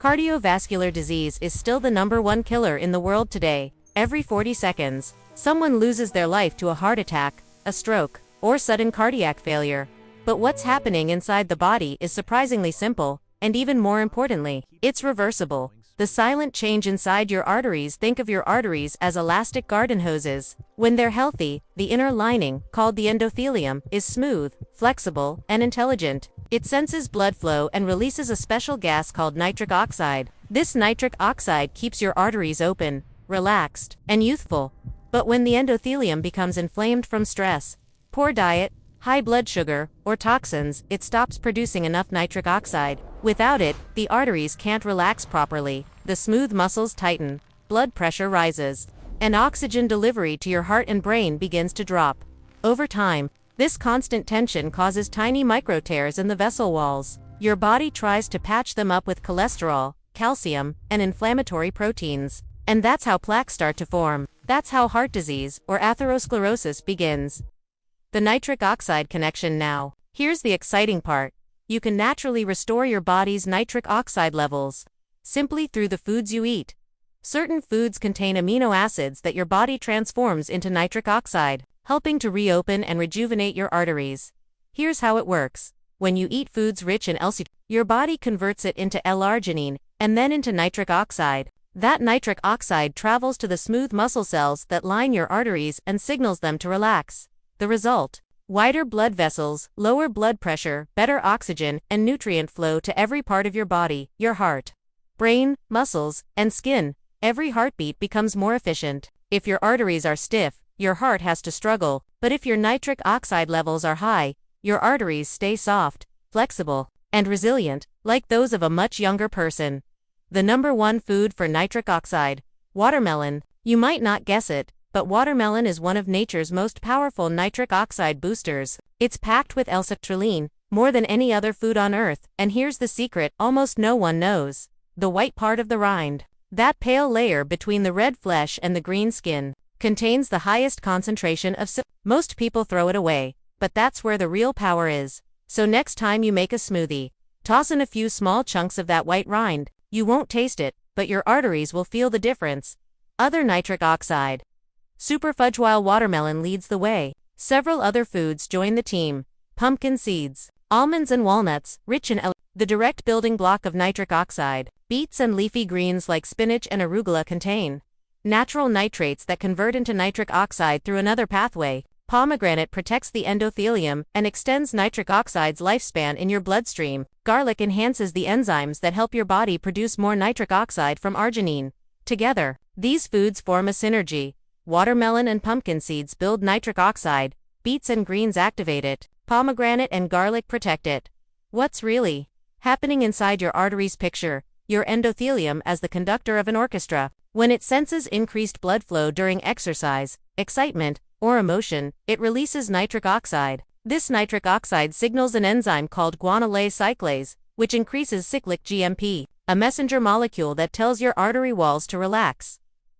Cardiovascular disease is still the #1 killer in the world today. Every 40 seconds, someone loses their life to a heart attack, a stroke, or sudden cardiac failure. But what's happening inside the body is surprisingly simple, and even more importantly, it's reversible. The silent change inside your arteries. Think of your arteries as elastic garden hoses. When they're healthy, the inner lining, called the endothelium, is smooth, flexible, and intelligent. It senses blood flow and releases a special gas called nitric oxide. This nitric oxide keeps your arteries open, relaxed, and youthful. But when the endothelium becomes inflamed from stress, poor diet, high blood sugar, or toxins, it stops producing enough nitric oxide. Without it, the arteries can't relax properly, the smooth muscles tighten, blood pressure rises, and oxygen delivery to your heart and brain begins to drop. Over time, this constant tension causes tiny micro tears in the vessel walls. Your body tries to patch them up with cholesterol, calcium, and inflammatory proteins. And that's how plaques start to form. That's how heart disease, or atherosclerosis, begins. The nitric oxide connection now. Here's the exciting part. You can naturally restore your body's nitric oxide levels simply through the foods you eat. Certain foods contain amino acids that your body transforms into nitric oxide, helping to reopen and rejuvenate your arteries. Here's how it works. When you eat foods rich in L-citrulline, your body converts it into L-arginine and then into nitric oxide. That nitric oxide travels to the smooth muscle cells that line your arteries and signals them to relax. The result: wider blood vessels, lower blood pressure, better oxygen, and nutrient flow to every part of your body, your heart, brain, muscles, and skin. Every heartbeat becomes more efficient. If your arteries are stiff, your heart has to struggle. But if your nitric oxide levels are high, your arteries stay soft, flexible, and resilient, like those of a much younger person. The #1 food for nitric oxide: watermelon. You might not guess it, but watermelon is one of nature's most powerful nitric oxide boosters. It's packed with L-citrulline, more than any other food on earth, and here's the secret almost no one knows. The white part of the rind, that pale layer between the red flesh and the green skin, contains the highest concentration of Most people throw it away, but that's where the real power is. So next time you make a smoothie, toss in a few small chunks of that white rind. You won't taste it, but your arteries will feel the difference. Other nitric oxide superfudge. While watermelon leads the way, several other foods join the team. Pumpkin seeds, almonds and walnuts, rich in the direct building block of nitric oxide. Beets and leafy greens like spinach and arugula contain natural nitrates that convert into nitric oxide through another pathway. Pomegranate protects the endothelium and extends nitric oxide's lifespan in your bloodstream. Garlic enhances the enzymes that help your body produce more nitric oxide from arginine. Together, these foods form a synergy. Watermelon and pumpkin seeds build nitric oxide, beets and greens activate it, pomegranate and garlic protect it. What's really happening inside your arteries? Picture your endothelium as the conductor of an orchestra. When it senses increased blood flow during exercise, excitement, or emotion, it releases nitric oxide. This nitric oxide signals an enzyme called guanylate cyclase, which increases cyclic GMP, a messenger molecule that tells your artery walls to relax.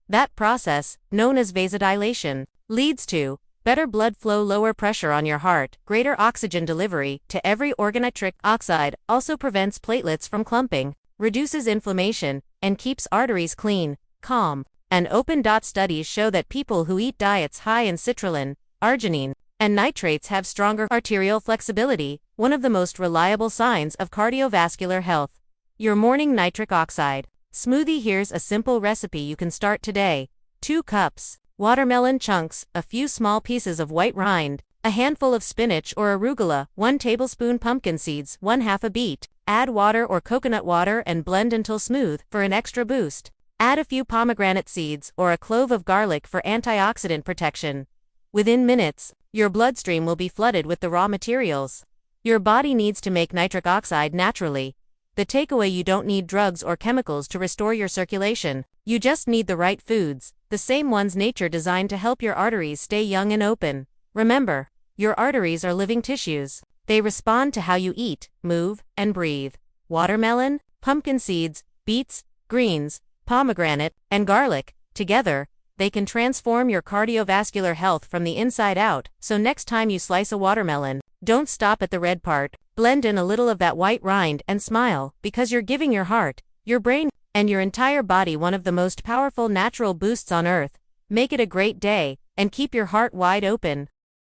That process, known as vasodilation, leads to better blood flow, lower pressure on your heart, greater oxygen delivery to every organ. Nitric oxide also prevents platelets from clumping, reduces inflammation, and keeps arteries clean, calm, and open. Studies show that people who eat diets high in citrulline, arginine, and nitrates have stronger arterial flexibility, one of the most reliable signs of cardiovascular health. Your morning nitric oxide smoothie. Here's a simple recipe you can start today. 2 cups watermelon chunks, a few small pieces of white rind, a handful of spinach or arugula, 1 tablespoon pumpkin seeds, 1/2 a beet. Add water or coconut water and blend until smooth for an extra boost. Add a few pomegranate seeds or a clove of garlic for antioxidant protection. Within minutes, your bloodstream will be flooded with the raw materials your body needs to make nitric oxide naturally. The takeaway: you don't need drugs or chemicals to restore your circulation. You just need the right foods, the same ones nature designed to help your arteries stay young and open. Remember, your arteries are living tissues. They respond to how you eat, move, and breathe. Watermelon, pumpkin seeds, beets, greens, pomegranate, and garlic, together, they can transform your cardiovascular health from the inside out. So next time you slice a watermelon, don't stop at the red part. Blend in a little of that white rind and smile, because you're giving your heart, your brain, and your entire body one of the most powerful natural boosts on earth. Make it a great day, and keep your heart wide open.